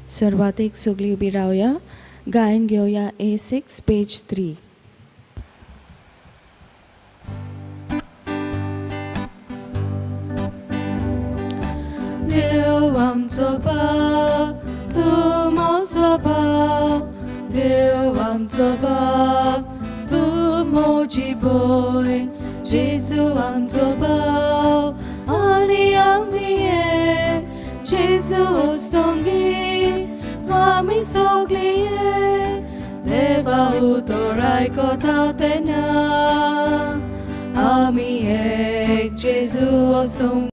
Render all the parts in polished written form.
सर्वात सगळी उभी राहूया. गायन घेऊया A6 पेज 3. देव आमचो भाव तूं म्हजो भाव, देव आमचो भाव तूं म्हजी भयण, जेजू आमचो भाव आनी आमी एक, जेजू वस्तोंगी आमी सगळीं एक, देवा उतर आयकता तेन्ना आमी एक, जेजू वस्तोंगी.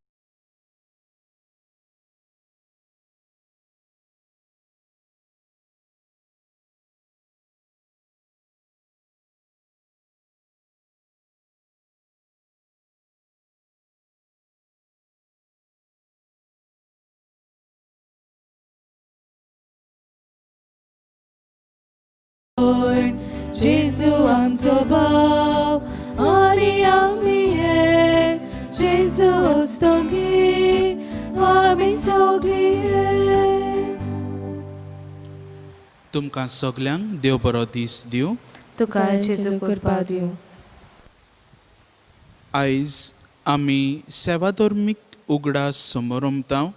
जेजू आमचो भाव आनी आमी एक, जेजू वस्तोंगी आमी सगळीं एक. तुमकां सगल्यांक देव बरो दीस दिवं. तुका जेजू कृपा दिवं. आयज आमी सेवाधर्मीक उगडास समारंभांत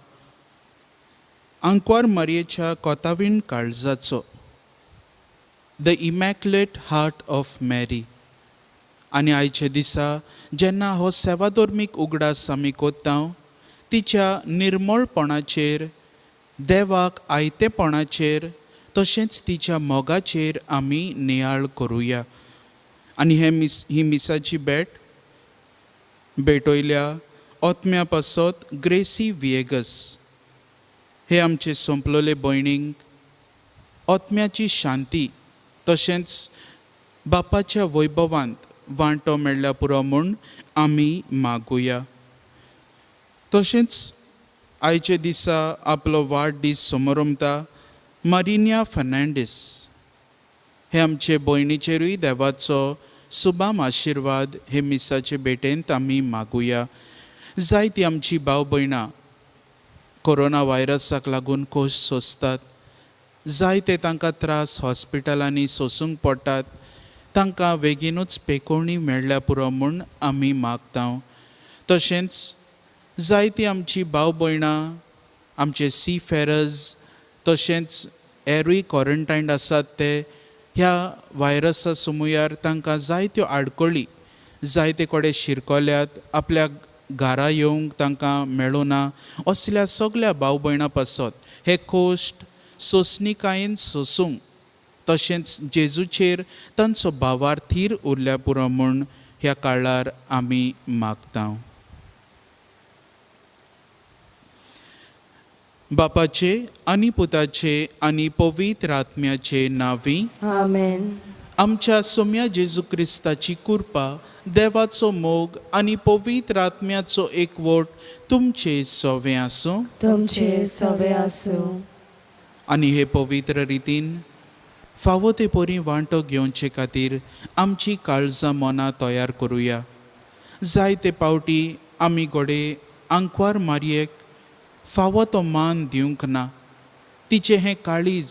आंकवार मारयेच्या कोतावीण काळजाचो द इमॅक्युलेट हार्ट ऑफ मॅरी. आनी आयचे दिसा जेन्ना हो सेवाधर्मीक उगडास आमी कोत्ता तिच्या निर्मळपणाचेर, देवाक आयतेपणाचेर तशेंच तिच्या मोगाचेर आमी नियाळ करुया. आनी ही मिसाची भेटयल्या ओतम्या पासत ग्रेसी विएगस हे आमचे संपलोले भयणींक ओतम्याची शांती तशेंच बापाच्या वैभवांत वांटो मेळ्ळ्या पुरो म्हूण आमी मागुया. तशेंच आयचे दिसा आपलो वाडदीस समारंभता मारिनिया फर्नांडीस हे आमचे भयणीचेरूय देवाचो सुबाम आशिर्वाद हे मिसाचे भेटेंत आमी मागुया. जायतीं आमची भाव भयणां कोरोना व्हायरसाक लागून खोस सोंसतात. जायते तांकां त्रास हॉस्पिटलांनी सोंसूंक पडटात. तांकां बेगीनूच पेकोवणी मेळ्ळ्या पुरो म्हूण आमी मागता. तशेंच जायतीं आमची भाव भयणां आमचे सीफेरर्स तशेंच हेरूय क्वॉरंटायन्ड आसात ते ह्या व्हायरसा सुमयार तांकां जायत्यो आडखळी जायते कडेन शिरकोल्यात, आपल्या घरा येवंक तांकां मेळूना. असल्या सगल्या भाव भयणां पासत हे कोश्ट सोंसणीकायेन सोंसूंक तशेंच जेजूचेर तांचो भावार थीर उरल्या पुरो म्हूण ह्या काळार आमी मागता. बापाचे आनी पुताचे आनी पवित्र आत्म्याचे नांवी आमेन. आमच्या सोम्या जेजू क्रिस्ताची कृपा, देवाचो मोग आनी पवित्र आत्म्याचो एकवट तुमचे सवे आसूं. तुमचे सवे आसूं. आनी हे पवित्र रितीन फावो ते परी वांटो घेवचे खातीर आमची काळजां मनां तयार करुया. जायते पावटी आमी घोडे आंकवार मारयेक फावो तो मान दिवंक ना. तिचे हें काळीज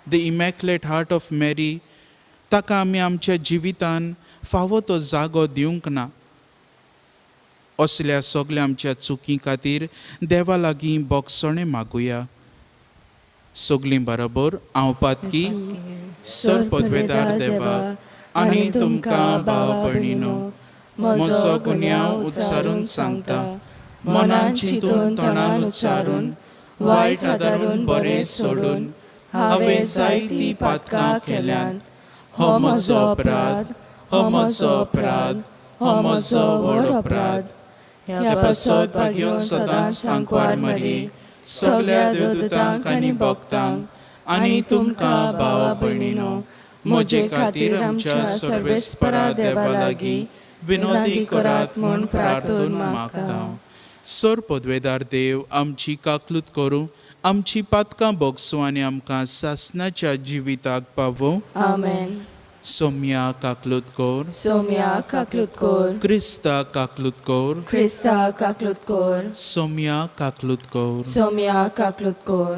द इमॅक्युलेट हार्ट ऑफ मॅरी ताका आमी आमच्या जिवितान फावो तो जागो दिवंक ना. असल्या सगल्या आमच्या चुकी खातीर देवा लागीं बोगसणे मागुया. सगलीं बरोबर हांव पातकी सर पदवेदार देवा आनी तुमकां भाव भयणीनो म्हजो गुन्यांव उच्चारून सांगता. मनान चिंतून तोंडान उच्चारून वायट आदारून बरें सोडून हांवें जायतीं पातकां केल्यात. हो म्हजो अपराध, हो म्हजो अपराध, हो म्हजो व्हड अपराध. ह्या पासत भाग्योन सदांच आंकवार मारये सगल्या देवदूतांक आनी भक्तांक आनी तुमकां भावा भयणीनो म्हजे खातीर आमच्या सर्वेस्परा देवा लागीं विनोदी करात म्हूण प्रार्थून मागता. सर पदवेदार देव आमची काकलूत करूं, आमची पातकां बोगसूं आनी आमकां सासणाच्या जिविताक पावो. आमेन. सोम्या काकलूत कोर, सोम्या काकलूत कोर. क्रिस्ता काकलूत कोर, क्रिस्ता काकलूत कोर. सोम्या काकलूत कोर. सोम्या काकलूत कोर.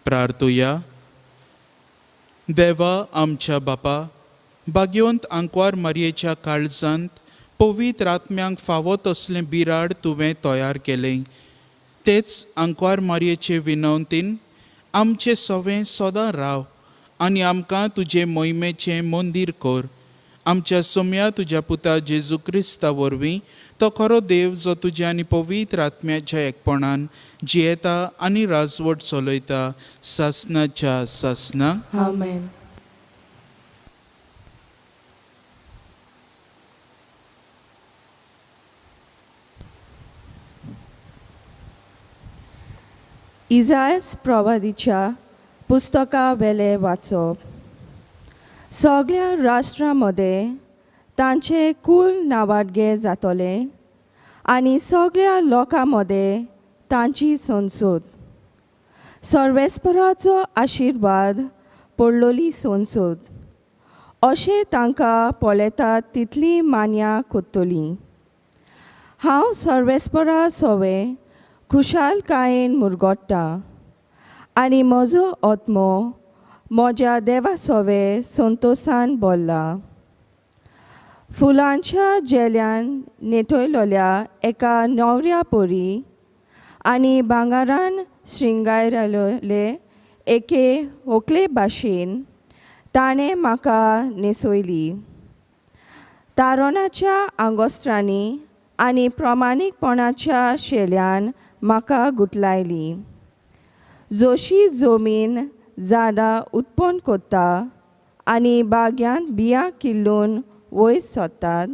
प्रार्थुया. देवा आमच्या बापा, भाग्यवंत आंकवार मारयेच्या काळजांत पवित्र आत्म्यांक फावो तसलें बिराड तुवें तयार केलें. तेच आंकवार मारयेचे विनवणेन आमचें सवें सदां राव आनी आमकां तुजे मोहिमेचें मंदीर कर. आमच्या सोम्या तुज्या पुता जेजू क्रिस्ता वरवीं तो खरो देव जो तुज्या आनी पवित्र आत्म्याच्या एकपणान जियेता आनी राजवट चलयता सासनाच्या सासनाक. आमेन. इजायास प्रवादीच्या पुस्तका वेले वाचप. सगळ्या राष्ट्रांमध्ये तांचे कुल नावाडगे जातले आनी सगळ्या लोकां मदें तांची संसद. सर्वेस्पराचो आशिर्वाद पडलोली संसद. अशें तांकां पळयतात तितली मान्या कोत्तली. हांव सर्वेस्परा सवे खुशालकायेन मुरगोडटा आनी म्हजो आत्मो म्हज्या देवा सवे संतोशान भरला. फुलांच्या जेल्यान नेटयलोल्या एका न्हवऱ्या परी आनी भांगारान श्रिंगारलेले एके व्हंकले भाशेन ताणें म्हाका न्हेसयली. तारोणाच्या आंगोस्त्रांनी आनी प्रामाणीकपणाच्या शेल्यान म्हाका गुटलायली. जशी जमीन झाडां उत्पन्न कोत्ता आनी बाग्यांत बियां किल्लून वयर सोदतात,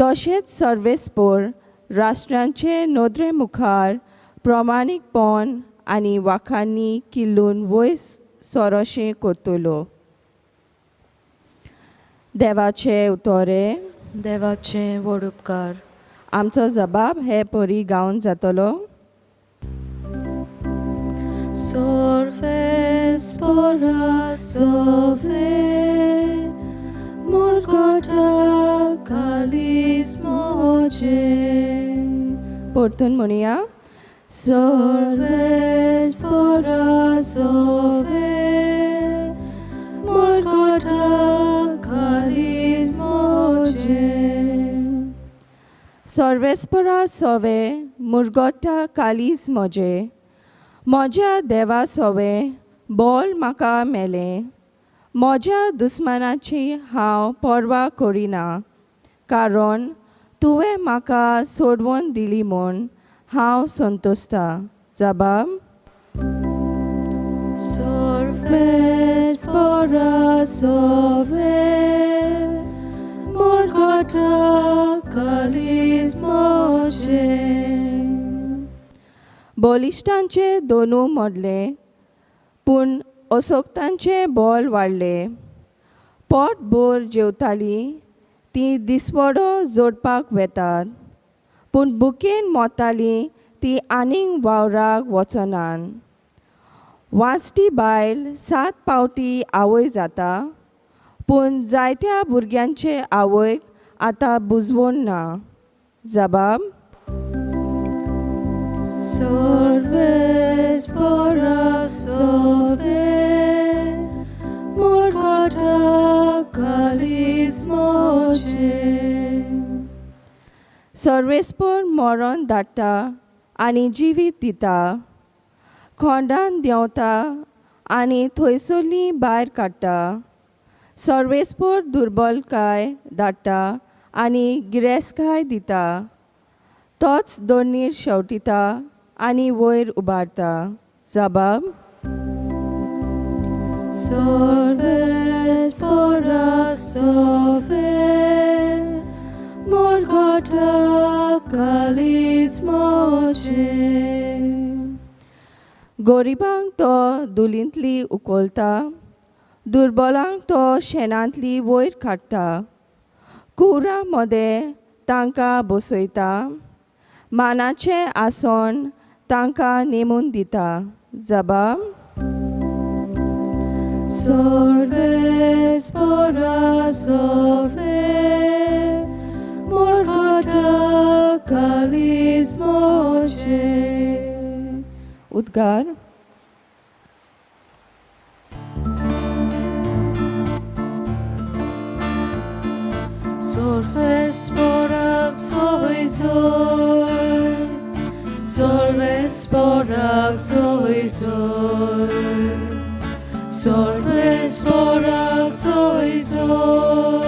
तशेंच सर्वेस्पर राष्ट्रांचे नदरे मुखार प्रामाणीकपण आनी वाखांनी किल्लून वयर सोरोशें कोत्तलो. देवाचे उतोरे. देवाचे व्हड उपकार. आमचो जबाब हे परी गावन जातलो. Sorvespora sove Morgota kalis moje. परतून म्हणुया. Sorvespora sove Morgota kalis moje. सर्वेस्परा सवे मुरगोटा कालीस मोजे. म्हज्या देवा सवे बोल म्हाका मेलें. म्हज्या दुस्मानाची हांव पर्वा करिना, कारण तुवें म्हाका सोडवून दिली म्हूण हांव संतोसता. जबाब. Sorvespora sove Morgota kalis moje. बलिश्टांचे दोनू मोडले, पूण असोक्तांचे बोल वाडले. पोट भर जेवताली ती दिसवडो जोडपाक वेतात, पूण बुकेन मोताली ती आनीक वावराक वचनान. वाचटी बायल 7 पावटी आवय जाता, पूण जायत्या भुरग्यांचे आवयक आतां बुजवण ना. जबाब. Sorvespora sove Morgota kalis moje. सर्वेस्पर मरण धाडटा आनी जिवीत दिता. खोंडान देंवता आनी थंयसरली भायर काडटा. सर्वेस्पर दुर्बलकाय धाडटा आनी गिरेस्तकाय दिता. तोच दोनीर शेवटिता आनी वयर उबारता. जबाब. Sorvespora sove Morgota kalis moje. गरिबांक तो दुलींतली उखलता, दुर्बलांक तो शेणांतली वयर काडटा. कुरां मदें तांकां बसयता, मानाचें आसन तांकां नेमून दिता. जबाब. Sorvespora sove Morgota kalis moje. उद्गार. Sorvesporak soizor, Sorvesporak soizor, Sorvesporak soizor,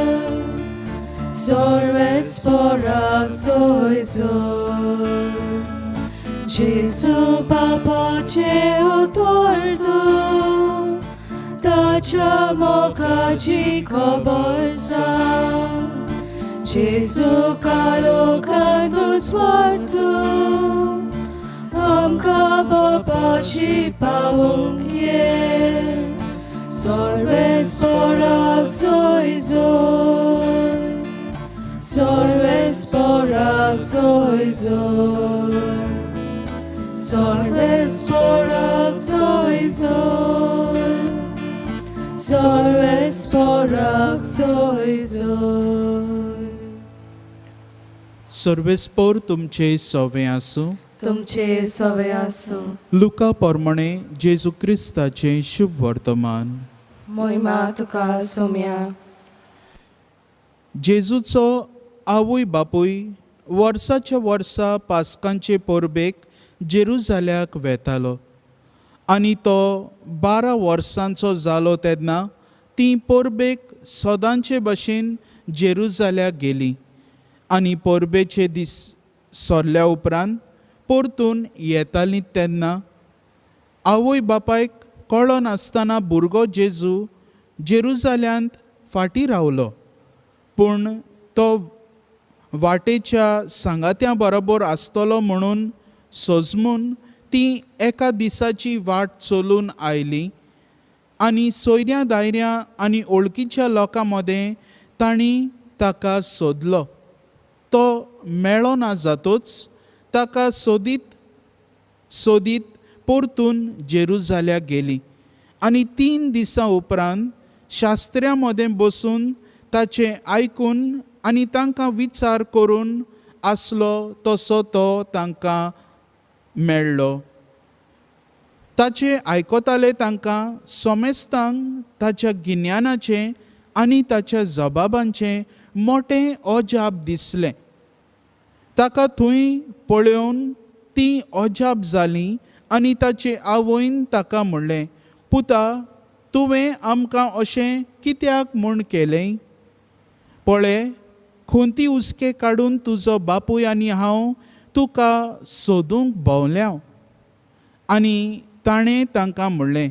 Sorvesporak soizor. Gesù Papa Ceotordo, Dacia mokaci kobolsa, Gesù Kalo Kandos Wartu, Amka Babaci Pawungye, Sorvesporak soizor, Sorvesporak soizor, Sorvesporak soizor, Sorvesporak soizor. सर्वेस्पोर तुमचे सवे आसूं. तुमचे सवे आसूं. Luca पोरमणे जेजू क्रिस्ताचें शुभ वर्तमान. मोहिमा तुका सोम्या. जेजूचो आवय बापूय वर्साच्या वर्सा पास्कांचे परबेक जेरुजाल्याक वेतालो आनी तो 12 वर्सांचो जालो तेन्ना ती परबेक सदांचे भशेन जेरुजाल्याक गेली आनी परबेचे दीस सोरल्या उपरांत परतून येतालीं तेन्ना आवय बापायक कळो नासतना भुरगो जेजू जेरुजाल्यांत फाटीं रावलो. पूण तो वाटेच्या सांगात्यां बरोबर आसतलो म्हणून सोजमून ती एका दिसाची वाट चलून आयली आनी सोयऱ्यां दायऱ्यां आनी ओळखीच्या लोकां मदें तांणी ताका सोदलो. तो मेळ्ळो ना जातूच ताका सोदीत सोदीत परतून जेरुजाल्याक गेली आनी 3 दिसां उपरांत शास्त्र्यां मदें बसून ताचें आयकून आनी तांकां विचार करून आसलो तसो तो तांकां मेळ्ळो. ताचे आयकताले तांकां सोमेस्तांक ताच्या गिन्यानाचें आनी ताच्या जबाबांचें मोटें अजाप दिसलें. ताका थंय पळोवन ती अजाप जाली आनी ताचे आवयन ताका म्हणलें, पुता, तुवें आमकां अशें कित्याक म्हूण केलें? पळय, खोंती उस्के काडून तुजो बापूय आनी हांव तुका सोदूंक भोंवल्या. आनी ताणें तांकां म्हणलें,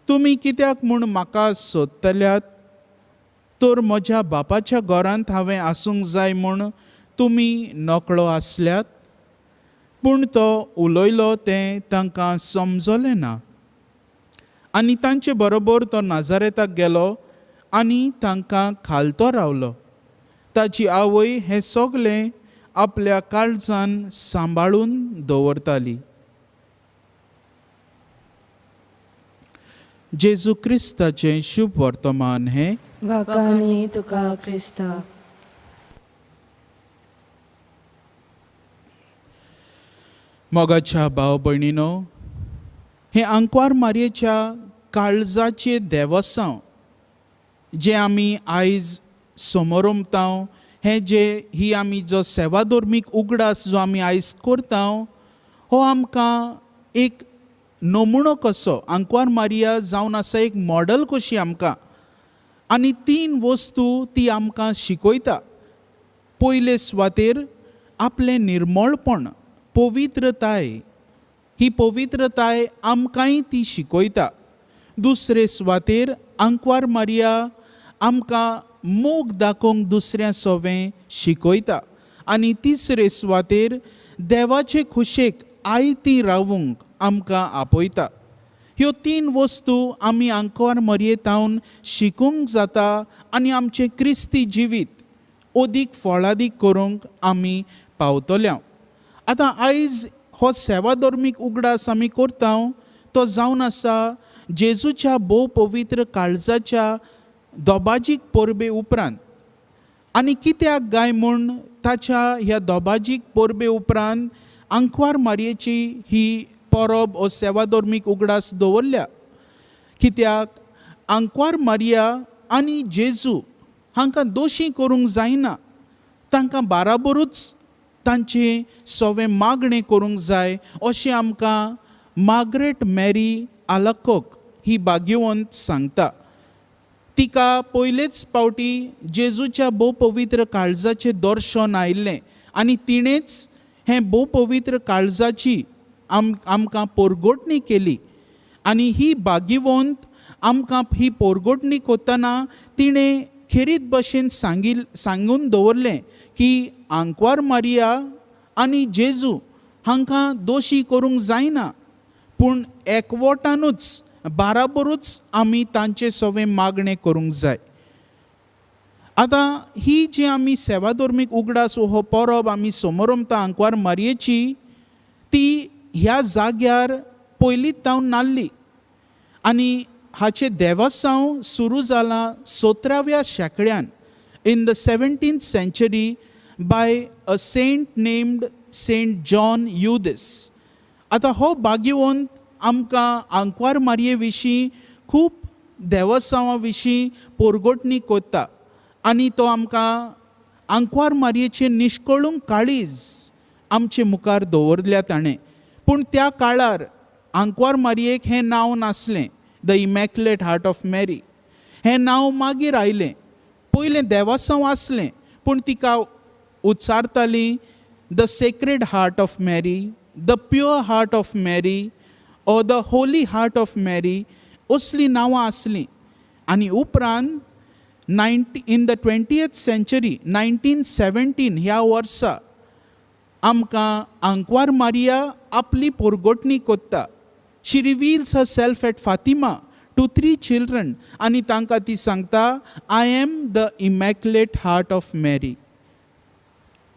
तुमी कित्याक म्हूण म्हाका सोदतल्यात? तर म्हज्या बापाच्या घरांत हांवें आसूंक जाय म्हूण तुमी नकळो आसल्यात. पूण तो उलयलो तें तांकां समजलें ना. आनी तांचे बरोबर तो नाजारेताक गेलो आनी तांकां खालतो रावलो. ताची आवय हें सगलें आपल्या काळजान सांबाळून दवरताली. जेजू क्रिस्ताचें शुभ वर्तमान हें. वाकानी तुका क्रिस्ता. मोगाच्या भाव भयणीनो, हें आंकवार मारयेच्या काळजाचें देवसांव जें आमी आयज समोरुमतांव, ही आमी जो सेवाधर्मीक उगडास जो आमी आयज करतांव, हो आमकां एक नमुनो कसो, आंकवार मारिया जावन आसा एक मॉडल कशी आमकां. आनी 3 वस्तू ती आमकां शिकयता. पयले सुवातेर आपलें निर्मळपण, पवित्रताय. ही पवित्रताय आमकांय ती शिकयता. दुसरे सुवातेर आंकवार मारिया आमकां मोग दाखोवंक दुसऱ्या सोवें शिकयता. आनी तिसरे सुवातेर देवाचे खुशेक आयती रावूंक आमकां आपयता. ह्यो 3 वस्तू आमी आंकवार मारयेंतावन शिकूंक जाता आनी आमचें क्रिस्ती जिवीत अदीक फळादीक करूंक आमी पावतल्या. आतां आयज हो सेवाधर्मीक उगडास आमी करता तो जावन आसा जेजूच्या भोव पवित्र काळजाच्या दोबाजीक परबे उपरांत. आनी कित्याक गाय म्हूण ताच्या ह्या दोबाजीक परबे उपरांत आंकवार मारयेची ही परब हो सेवाधर्मीक उगडास दवरल्या. कित्याक आंकवार मारिया आनी जेजू हांकां दोशी करूंक जायना. तांकां बाराबरूच तांचे सवें मागणें करूंक जाय अशें आमकां मार्गरेट मॅरी आलाकोक ही भाग्यवंत सांगता. तिका पयलेच फावटी जेजूच्या भोव पवित्र काळजाचें दर्शन आयिल्लें आनी तिणेंच हें भोव पवित्र काळजाची आमकां पोरगोटणी केली. आनी ही भाग्यवंत आमकां ही पोरगोटणी कोत्ताना तिणें खेरीत भशेन सांगून दवरलें की आंकवार मारिया आनी जेजू हांकां दोशी करूंक जायना, पूण एकवटानूच बाराबरूच आमी तांचे सवें मागणें करूंक जाय. आतां ही जी आमी सेवा धर्मीक उगडास हो परब आमी समोरमता आंकवार मारयेची, ती ह्या जाग्यार पयलींच जावन नाल्ली आनी हाचे देवासांव सुरू जालां 17व्या शेंकड्यान in the 17th century by a saint named Saint John Eudes. आतां हो भाग्यवंत आमकां आंकवार मारये विशीं खूब देवासांवा विशीं पोरगोटणी कोत्ता आनी तो आमकां आंकवार मारयेचें निश्कळूंक काळीज आमचे मुखार दवरल्या ताणें. पूण त्या काळार आंकवार मारयेक हें नांव नासलें, द इमॅक्युलेट हार्ट ऑफ मॅरी. हें नांव मागीर आयलें. पयलें देवासांव आसलें पूण तिका उच्चारतालीं द सेक्रेड हार्ट ऑफ मॅरी, द प्युअर हार्ट ऑफ मॅरी or the holy heart of Mary असलीं नांवां आसलीं. आनी उपरांत in the 20th century 1917 ह्या वर्सा आमकां आंकवार मारिया आपली पोरगोटणी कोत्ता. She reveals herself at Fatima to 3 children आनी तांकां ती सांगता, I am the immaculate heart of Mary.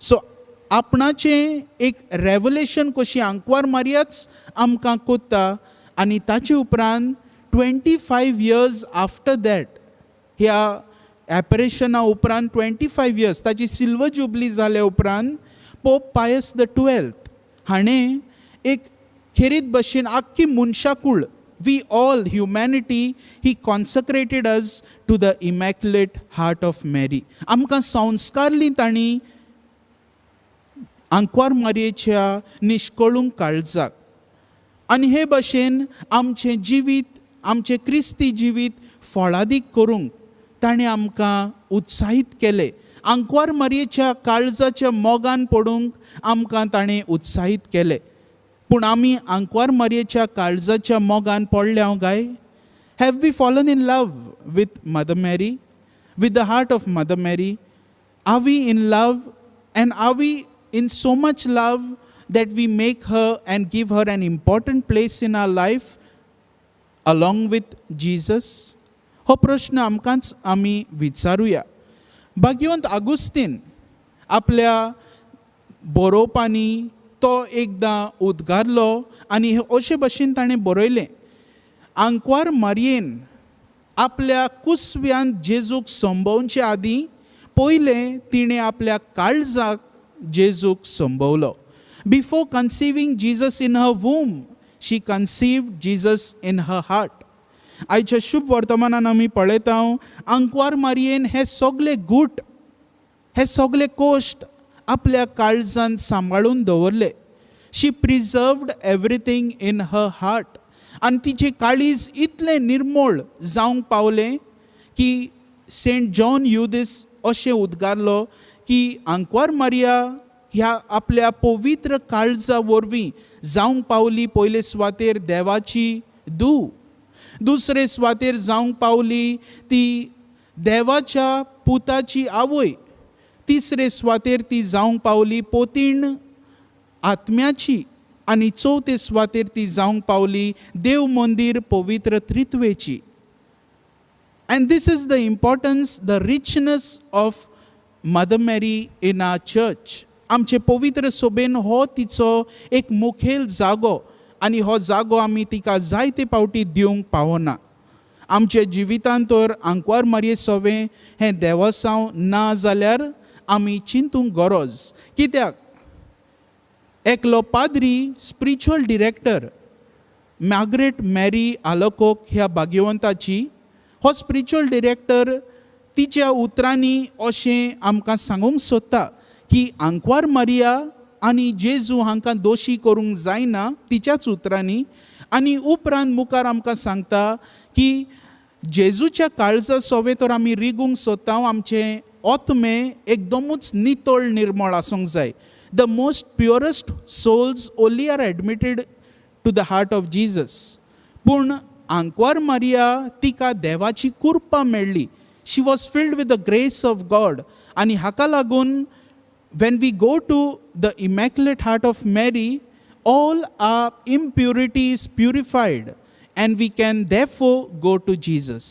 So आपणाचें एक रेवलेशन कशी आंकवार मारियाच आमकां कोत्ता. आनी ताचे उपरांत 25 years आफ्टर दॅट, ह्या एपरेशना उपरांत 25 years ताची सिल्वर जुबली जाल्या उपरांत पोप पायस XII हाणें एक खेरीत भशेन आख्खी मनशाकूळ, we all humanity, he consecrated us to the immaculate heart of Mary. आमकां संस्कारलीं तांणी आंकवार मारयेच्या निश्कळूंक काळजाक. आनी हे भशेन आमचें जिवीत, आमचें क्रिस्ती जिवीत फळादीक करूंक ताणें आमकां उत्साहीत केलें. आंकवार मारयेच्या काळजाच्या मोगान पडूंक आमकां ताणें उत्साहीत केलें. पूण आमी आंकवार मारयेच्या काळजाच्या मोगान पडल्या काय? Have we fallen in love with mother Mary, with the heart of mother Mary? Are we in love and are we in so much love that we make her and give her an important place in our life along with Jesus? हो प्रश्न आमकांच आमी विचारुया. भाग्यवंत आगुस्तीन आपल्या बरोवपांनी तो एकदां उद्गारलो आनी अशे भशेन ताणें बरयलें, आंकवार मारयेन आपल्या कुसव्यान जेजूक संभोवचे आदीं पयलें तिणें आपल्या काळजाक जेजूक संभोवलो. Before conceiving Jesus in her womb, she conceived Jesus in her heart. आयच्या शुभ वर्तमानान आमी पळयता आंकवार मारयेन हे सगळे गूट, हे सगळे कोश्ट आपल्या काळजान सांबाळून दवरले. She preserved everything in her heart. आनी तिचें काळीज इतलें निर्मळ जावंक पावलें की सेंट जॉन युदिस अशें उद्गारलो की आंकवार मारिया ह्या आपल्या पवित्र काळजा वरवीं जावंक पावली पयले सुवातेर देवाची धूव, दुसरे सुवातेर जावंक पावली ती देवाच्या पुताची आवय, तिसरे सुवातेर ती जावंक पावली पोतीण आत्म्याची आनी चवथे सुवातेर ती जावंक पावली देव मंदिर पवित्र त्रित्वेची. And this is the importance, the richness of Mother Mary in our church. आमचे पवित्र सोबेन हो तिचो एक मुखेल जागो आनी हो जागो आमी तिका जायते पावटी दिवंक पावना. आमच्या जिवितांत तर आंकवार मारये सोवें हें देवासांव ना जाल्यार आमी चिंतूंक गरज. कित्याक एकलो पाद्री स्पिरिच्युअल डिरेक्टर मार्गरेट मॅरी आलाकोक ह्या भाग्यवंताची, हो स्पिरिच्युअल डिरेक्टर तिच्या उतरांनी अशें आमकां सांगूंक सोदता की आंकवार मारिया आनी जेजू हांकां दोशी करूंक जायना तिच्याच उतरांनी. आनी उपरांत मुखार आमकां सांगता की जेजूच्या काळजा सोवे तर आमी रिगूंक सोदता आमचें ओतमे एकदमूच नितळ निर्मळ आसूंक जाय. The most purest souls only are admitted to the heart of Jesus. पूण आंकवार मारिया तिका देवाची कृपा मेळ्ळी. She was filled with the grace of God. आनी हाका लागून when we go to the Immaculate Heart of Mary, all our impurity is purified and we can therefore go to Jesus.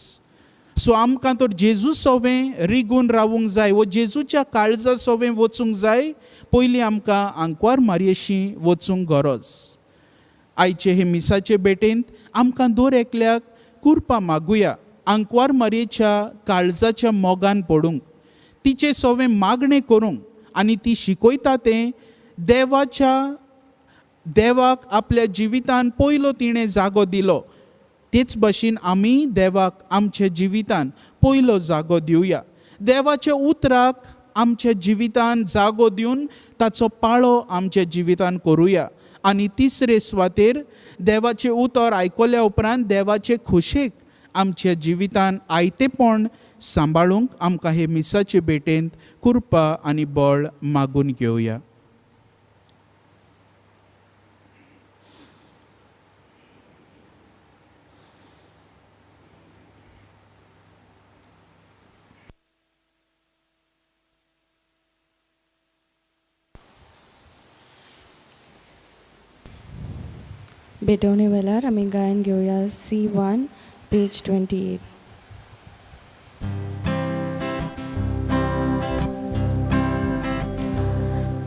So आमकां तर जेजू सोवें रिगून रावूंक जाय वो जेजूच्या काळजा सोवें वचूंक जाय. पयलीं आमकां आंकवार मारयेशी वचूंक गरज. आयचे हे मिसाचे भेटेंत आमकां दर एकल्याक कृपा मागुया आंकवार मारयेच्या काळजाच्या मोगान पडूंक, तिचे सोवें मागणें करूंक. आनी ती शिकयता तें देवाक आपल्या जिवितान पयलो तिणें जागो दिलो, तेच भाशेन आमी देवाक आमच्या जिवितान पयलो जागो दिवया. देवाच्या उतराक आमच्या जिवितान जागो दिवन ताचो पाळो आमच्या जिवितान करुया. आनी तिसरे सुवातेर देवाचें उतर आयकल्या उपरांत देवाचे खुशेक आमच्या जिवितान आयतेपण सांबाळूंक आमकां हे मिसाचे भेटेंत कृपा आनी बळ मागून घेवया. भेटवणे वेळार आमी गायन घेवया C1 पेज 28.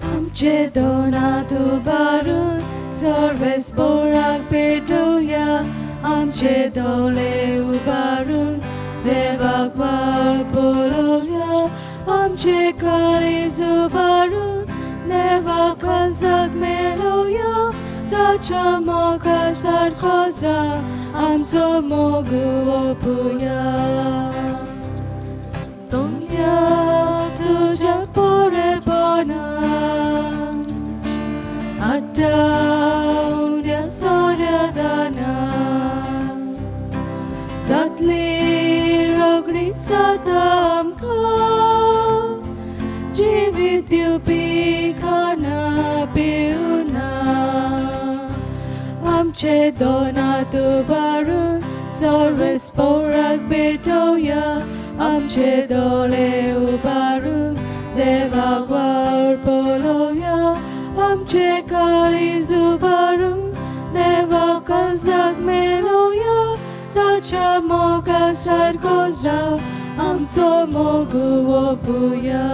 आमचे दोनात उबारून सर्वेस बोराक पेटोवया. आमचे दोळे उबारून देवाक वार बोलोवया. आमचे काळीज उबारून देवाक काळजाक मेलोवया. ताच्या मोगा सारको जा आमचो मोग ओपुया. तुमया तुज्या पोरेपणान आड्डावण्या सोऱ्यादाना जातली रोगडीत जाता आमकां जिवीत दिवपी खाना पिवना. आमचे दोनात उबारून सर्वेस बोराक भेटोवया. आमचे दोळे उबारून देवाक वार बोलोवया. आमचे काळीज उबारून देवाक काळजाक मेलोवया. ताच्या मोगा सारको जाव आमचो मोग ओपुया.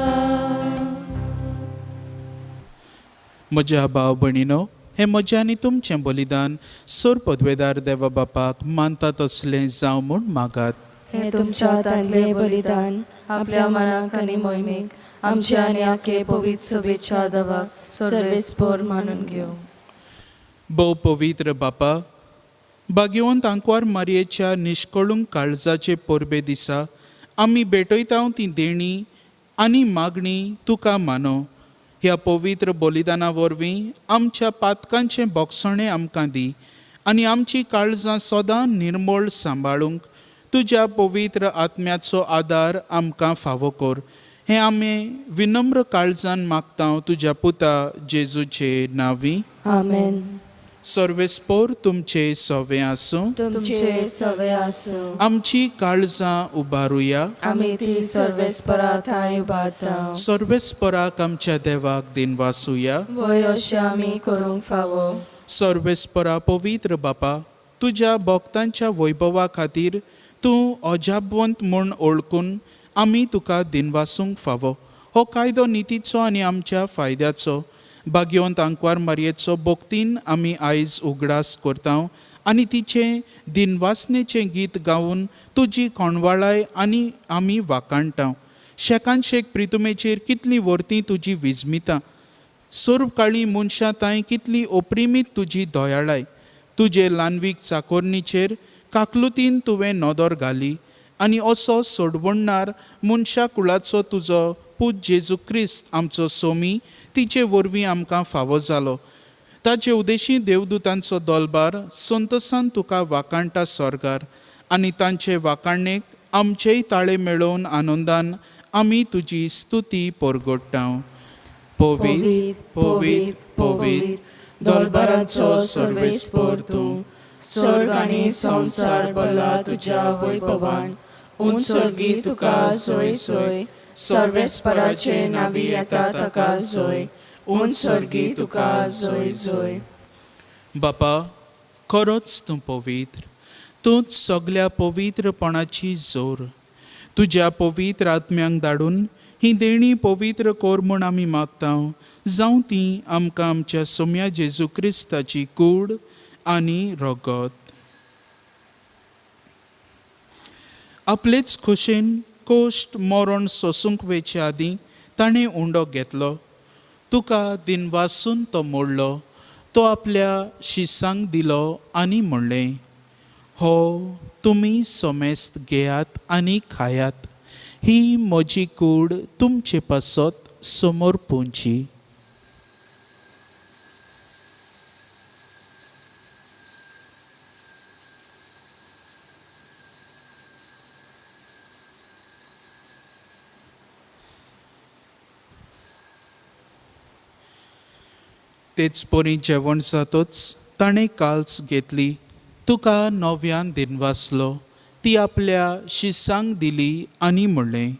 म्हज्या भाव भयणीनो, हे म्हजें आनी तुमचें बलिदान सोर पदवेदार देवा बापाक मानता तसलें जावं म्हूण मागात. हे तुमच्या हातांतलें बलिदान आपल्या मनाक आनी मोहिमेक आमचे आनी आखे पवित्र सभेच्या देवाक सर्वेस्पर मानून घेव. भोव पवित्र बापा, भाग्यवंत आंकवार मारयेच्या निश्कळूंक काळजाचे पोरबे दिसा आमी भेटयता ती देणी आनी मागणी तुका मानो. ह्या पवित्र बलिदाना वरवीं आमच्या पातकांचें बोगसणें आमकां दी आनी आमची काळजां सदां निर्मळ सांबाळूंक तुज्या पवित्र आत्म्याचो आदार आमकां फावो कर. हें आमी विनम्र काळजान मागता तुज्या पुता जेजूचे नांवी. आमेन. सर्वेस्पोर तुमचे सोवे आसूं. तुमचे सवे आसूं. आमची काळजां उबारुया. आमी ती सर्वेस्परा थंय उबारता. सर्वेस्पराक आमच्या देवाक दिनवासुया. वय अशें आमी करूंक फावो. सर्वेस्परा पवित्र बापा, तुज्या भक्तांच्या वैभवा खातीर तूं अजाबवंत म्हूण ओळखून आमी तुका दिनवासूंक फावो. हो कायदो नितीचो आनी आमच्या फायद्याचो भाग्यवंत आंकवार मारयेचो भोक्तीन आमी आयज उगडास करता आनी तिचें दिनवासनेचें गीत गावन तुजी कोणवाळाय आनी आमी वाकाणटा. शेकान शेक प्रितुमेचेर कितलीं वर्तीं तुजी विजमिता. सोर्ब काळी मनशां तांय कितली ओप्रिमीत तुजी दोयाळाय. तुजे ल्हानवीक चाकोरणीचेर काकलुतीन तुवें नदर घाली आनी असो सोडवणणार मनशा कुळाचो तुजो पूत जेजू क्रिस्त आमचो सोमी तिचे वरवीं आमकां फावो जालो. ताचे उदेशी देवदूतांचो दोलबार संतोसान तुका वाकाणटा स्वर्गार, आनी तांचे वाकाणणेक आमचेय ताळे मेळोवन आनंदान आमी तुजी स्तुती परगट्टा. पोवीत पोवीत पोवीत दोलबाराचो सर्वेस्पर तूं, स्वर्ग आनी संवसार भरला तुज्या वैभवान. उंचगी तुका सोय सोय, सर्वेस्पराचे नावी येता ताका सोय. उंचगी तुका सोय सोय. बापा, खरोच तूं पवित्र, तूंच सगल्या पवित्रपणाची जोर. तुज्या पवित्र आत्म्यांक धाडून ही देणी पवित्र कोर म्हूण आमी मागता, जावं ती आमकां आमच्या सोम्या जेजू क्रिस्ताची कूड आनी रगत. आपलेच खोशेन कोश्ट मरण सोसूंक वेचे आदीं ताणें उंडो घेतलो. तुका दिनवासून तो मोडलो. तो आपल्या शिसांक दिलो आनी म्हणलें, हो तुमी सोमेस्त घेयात आनी खायात. ही म्हजी कूड तुमचे पासत समोर पोंची. तेच परी जेवण जातच ताणें काल्स घेतली. तुका नव्यान दिनवासलो. ती आपल्या शिसांक दिली आनी म्हणलें,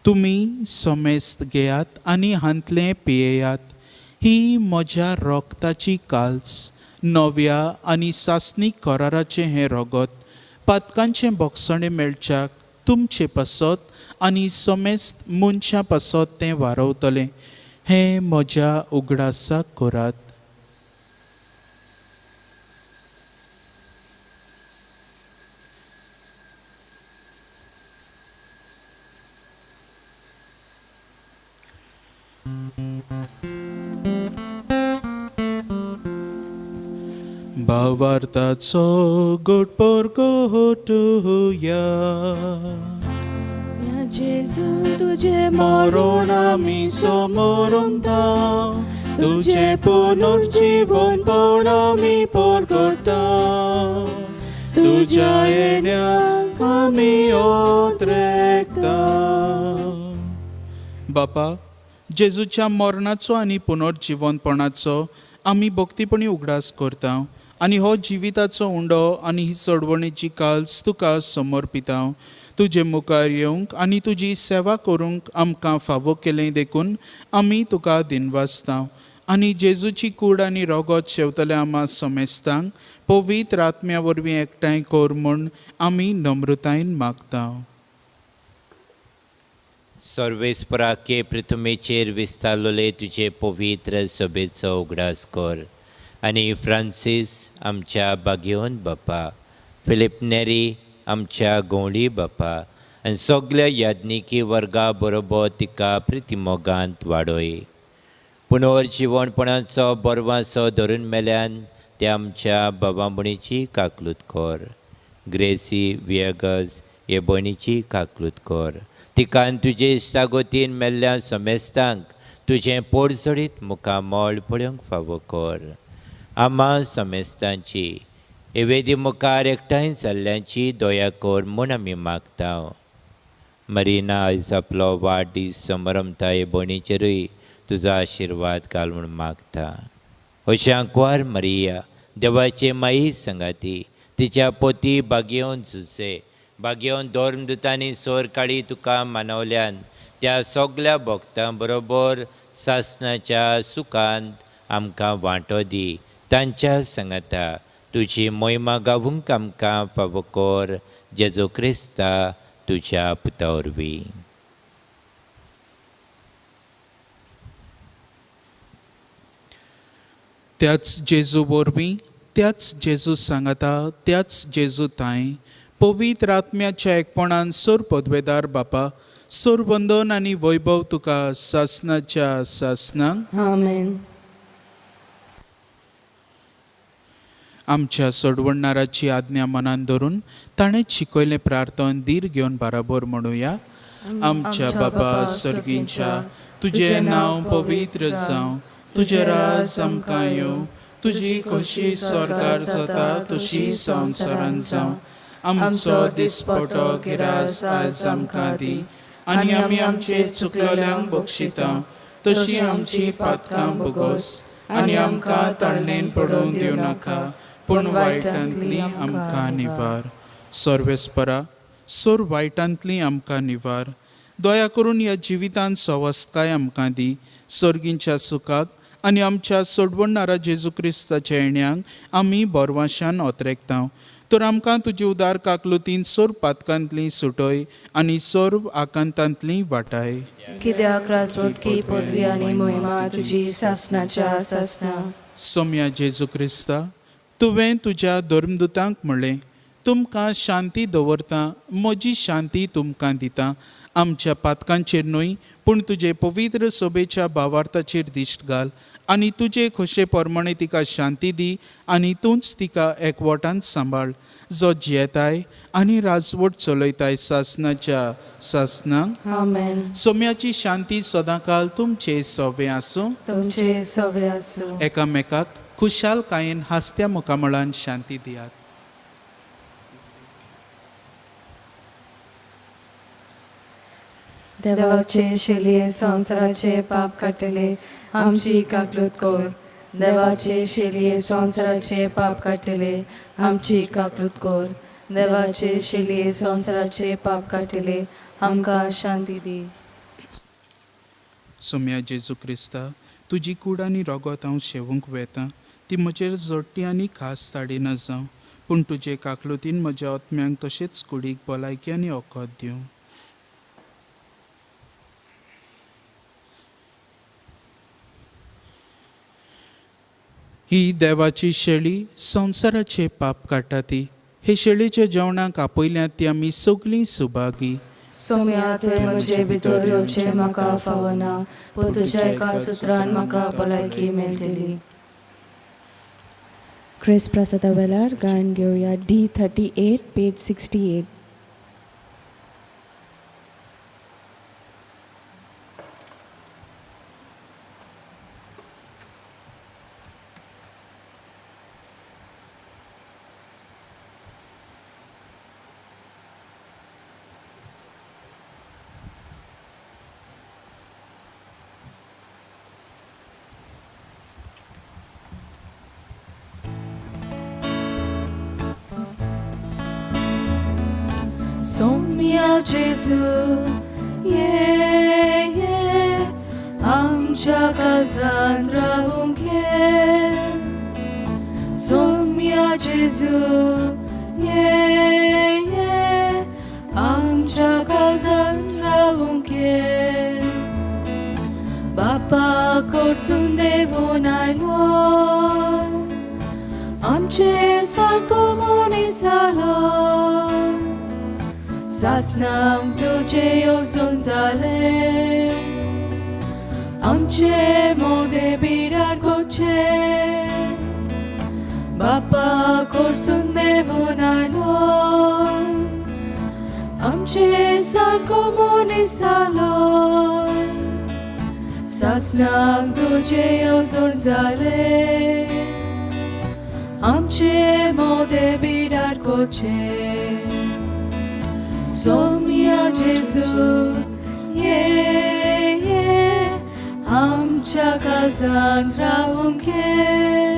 तुमी सोमेस्त घेयात आनी हांतलें पियेयात. ही म्हज्या रोगताची काल्स, नव्या आनी सासणीक कराराचें हें रगत. पातकांचें बोगसणें मेळच्याक तुमचे पासत आनी सोमेस्त मनशां पासत तें वारवतलें. हें म्हज्या उगडासाक करात. भावार्थाचो गोडपोर गोटुया. जेजू तुझे मरण आमी समोरुमता, तुझे पुनर्जीवन पण आमी परगट्टा. तुज्या येण्याक आमी ओद्रेकता. बापा, जेजूच्या मरणाचो आनी पुनर्जीवनपणाचो आमी भक्तीपणी उगडास करता, आनी हो जिविताचो उंडो आनी ही चडवणेची काल्स तुका समर्पिता. तुजे मुखार येवंक आनी तुजी सेवा करूंक आमकां फावो केलें देखून आमी तुका दिनवासता. आनी जेजूची कूड आनी रगत शेवतले आमा सोमेस्तांक पवित्र आत्म्या वरवीं एकठांय कर म्हूण आमी नम्रतायेन मागता. सर्वेस्पराके प्रथमेचेर विस्तारलोले तुजे पवित्र सभेचो उगडास कर. आनी फ्रांसीस आमच्या बागेवन बापा, फिलिप नेरी आमच्या गवळी बापा, आनी सगल्या याज्ञिकी वर्गा बरोबर तिका प्रितिमोगांत वाडय. पुनर्जीवनपणाचो बरवासो धरून मेल्यान ते आमच्या बाबामणीची काकलूत कर. ग्रेसी वियगस हे भयणीची काकलूत कर. तिकान तुजे इश्टागोतीन मेल्ल्या समेस्तांक तुजें पोडसडीत मुखामोळ पळोवंक फावो कर. आमा समेस्तांची एवेदी मुखार एकठांय जाल्ल्यांची दया कर म्हूण आमी मागता. मरिना आयज आपलो वाडदीस समरमता हे भयणीचेरूय तुजो आशिर्वाद घाल म्हूण मागता. अशांकवार मरिया, देवाचे माई संगाती, तिच्या पोती बागेवन झुजे, बागेवन धर्मदुतांनी सोर काळी तुका मानवल्यान त्या सगल्या भक्तां बरोबर सासणाच्या सुखांत आमकां वांटो दी. तांच्या सांगाता तुजी मोहिमा गावूंक आमकां फावो कर. जेजू क्रिस्ता तुज्या पुता वरवीं. त्याच जेजू वरवीं, त्याच जेजू सांगाता, त्याच जेजू ताय पवित्र आत्म्याच्या एकपणान सोर पदवेदार बापा, सोर वंदन आनी वैभव तुका सासणाच्या सासणांक. आमेन. आमच्या सोडवणाराची आज्ञा मनान धरून ताणें शिकयलें प्रार्थन धीर घेवन बराबर म्हणुया. आमच्या बाबा सर्गींच्या तुझे नांव पवित्र जावं, तुझे राज आमकां येवं, तुजी खोशी स्वर्गार जाता तशी संवसारांत जावं. आमचो दिसपटो गिरास आज आमकां दी, आनी आमी आमचे चुकलोल्यांक बक्षिता, तशी आमची पातकां भोगोस, आनी आमकां ताळणेन पडोवंक दिवं नाका, पूण वायटांतली आमकां निवार. सर्वेस्परा, सोर वायटांतली आमकां निवार. दया करून ह्या जिवितांत सवस्काय आमकां दी, सर्गींच्या सुखाक आनी आमच्या सोडवणारा जेजू क्रिस्ताच्या येण्याक आमी बोरवाशान ओतरेकता. तर आमकां तुजी उदार काकलुतीन सोर पातकांतली सुटय आनी सोर आकांतांतली वाटाय. कित्याक राजवटकी पदवी आनी मोहिमा तुजी सासणाच्या सासना. सोम्या जेजू क्रिस्ता, तुवें तुज्या धर्मदुतांक म्हणलें, तुमकां शांती दवरता, म्हजी शांती तुमकां दिता. आमच्या पातकांचेर न्हय, पूण तुजे पवित्र सोबेच्या भावार्थाचेर दिश्ट घाल, आनी तुजे खोशे प्रमाणे तिका शांती दी, आनी तूंच तिका एकवटांत सांबाळ, जो जियेताय आनी राजवट चलयताय सासणाच्या सासनाक. आमेन. सोम्याची शांती सदांकाल तुमचे सोबे आसूं. तुमचे सवे आसूं. एकामेकाक खुशालकायेन हास्त्या मुखामळान शांती दियात. देवाचे शेलये संवसाराचे पाप काडटले, आमची काकलूत कोर. देवाचे शेलये संवसाराचे पाप काडटले, आमची काकलूत कोर. देवाचे शेलये संवसाराचे पाप काडटले, आमकां शांती दी. सोम्या जेजू क्रिस्ता, तुजी कूड आनी रगत हांव शेवूंक वेता, ती म्हजेर जोडटी आनी खास ताडिना जावं, पूण तुजे काकलुतीन म्हज्या आत्म्यांक तशेंच कुडीक भलायकी आनी ओखद दिवं. ही देवाची शेळी संवसाराचे पाप काडटा ती. हे शेळीच्या जेवणाक आपयल्यांत ती आमी सगळीं सुभागी. सोम्या, तुवें म्हजे भितर येवचें म्हाका फावना, पूण तुज्या एका सुत्रान म्हाका भलायकी मेळटली. क्रिस प्रसादा वेल्यार गायन घेवया D38 पेज 68. सोम्या जेजू, ये आमच्या काळजांत रावूंक ये. सोम्या जेजू, ये आमच्या काळजांत रावूंक ये. बापा कडसून देवून आयलो, आमचे सारको मनीस जालो. सासनांक तुजे येवजून जाले, आमचे मोदे बिडार गोचे. बापा कडसून देवून आयलो, आमचे सारको मनीस जालो. सासनांक तुजे येवजून जाले, आमचे मोदे बिडार गोचे. सोम्या जेजू, ये आमच्या काळजांत रावूंक ये.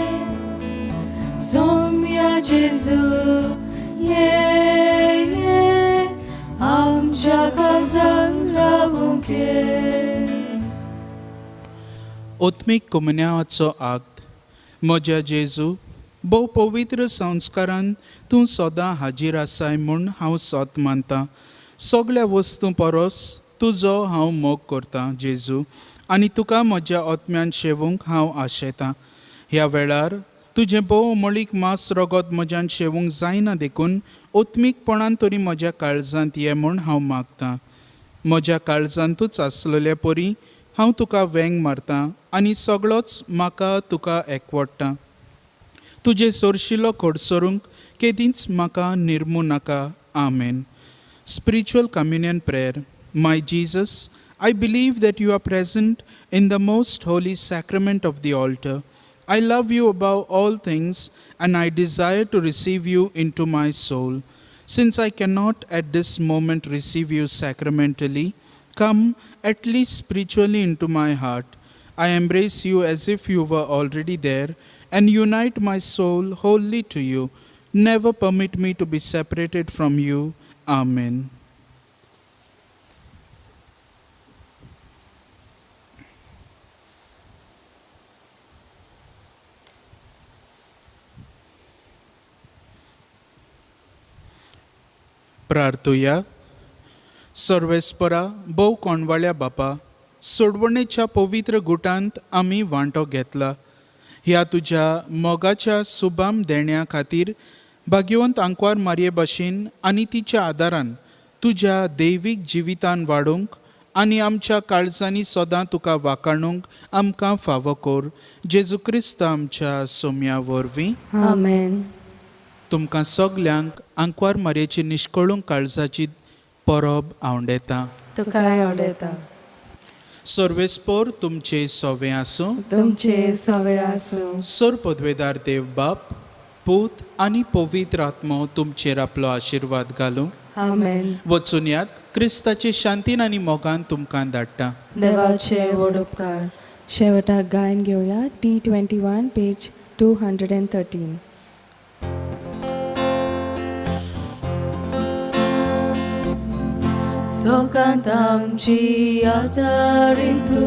सोम्या जेजू, ये आमच्या काळजांत रावूंक ये. ओत्मीक कोमुन्यावाचो आग्त. म्हज्या जेजू, भोव पवित्र संस्कारान तूं सदां हाजीर आसाय म्हूण हांव सोत मानतां. सगळ्या वस्तू परस तुजो हांव मोग करतां जेजू, आनी तुका म्हज्या आत्म्यान शेवूंक हांव आशेतां. ह्या वेळार तुजें भोव मळीक मांस रगत म्हज्यान शेवूंक जायना देखून ओत्मीकपणान तरी म्हज्या काळजांत ये म्हूण हांव मागतां. म्हज्या काळजांतूच आसलेल्या परी हांव तुका वेंग मारतां आनी सगळोच म्हाका तुका एकवडटा. तुजे सोरशिल्लो खोडसरूंक केदींच म्हाका निर्मू नाका. आमेन. Spiritual communion prayer. My Jesus, I believe that you are present in the most holy sacrament of the altar. I love you above all things, and I desire to receive you into my soul. Since I cannot at this moment receive you sacramentally, come at least spiritually into my heart. I embrace you as if you were already there, and unite my soul wholly to you. Never permit me to be separated from you. Amen. प्रार्थूया. सर्वेस्परा भोव कोणवाळ्या बापा, सोडवणेच्या पवित्र गुटांत आमी वांटो घेतला. ह्या तुज्या मोगाच्या सुबाम देण्या खातीर भाग्यवंत आंकवार मारये भाशेन आनी तिच्या आदारान तुज्या दैवीक जिवितान वाडूंक आनी आमच्या काळजांनी सदां तुका वाखाणूंक आमकां फावो कोर. जेजू क्रिस्त आमच्या सोम्या वरवीं. आमेन. तुमकां सगल्यांक आंकवार मारयेची निश्कळूंक काळजाची परब आवडेता. तुकाय आवडेता. सर्वेस्पोर तुमचे सोवे आसूं. तुमचे सवे आसूं. सर पदवेदार देव बाप, पूत आनी पवित्र आत्मो तुमचेर आपलो आशिर्वाद घालूं. आमेन. वचून यात. क्रिस्ताचे शांतीन आनी मोगान तुमकां धाडटा. देवाचे व्हड उपकार. शेवटाक गायन घेवया T21 page 213. Sokant amchi adarin tu,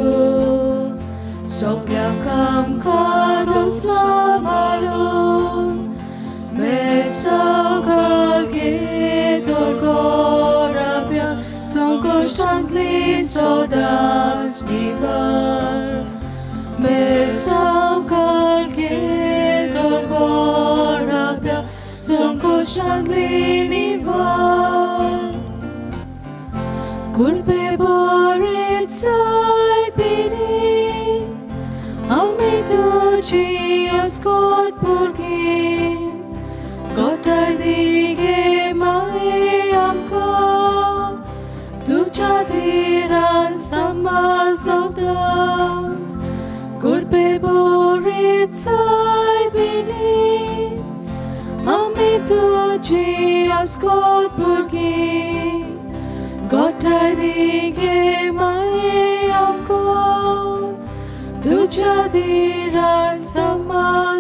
sokliak amkadol samalum, mesagal gedol gorabia, son constantly sodas nivar, mesagal gedol gorabia, son constantly nivar. Culpe borit sai bini, ami tuci ascot burgi, gotai dige mai amka, tuca diran samal zogda. Culpe borit sai bini, ami tuci ascot burgi, gotai dige mai amko, tuja diran sama.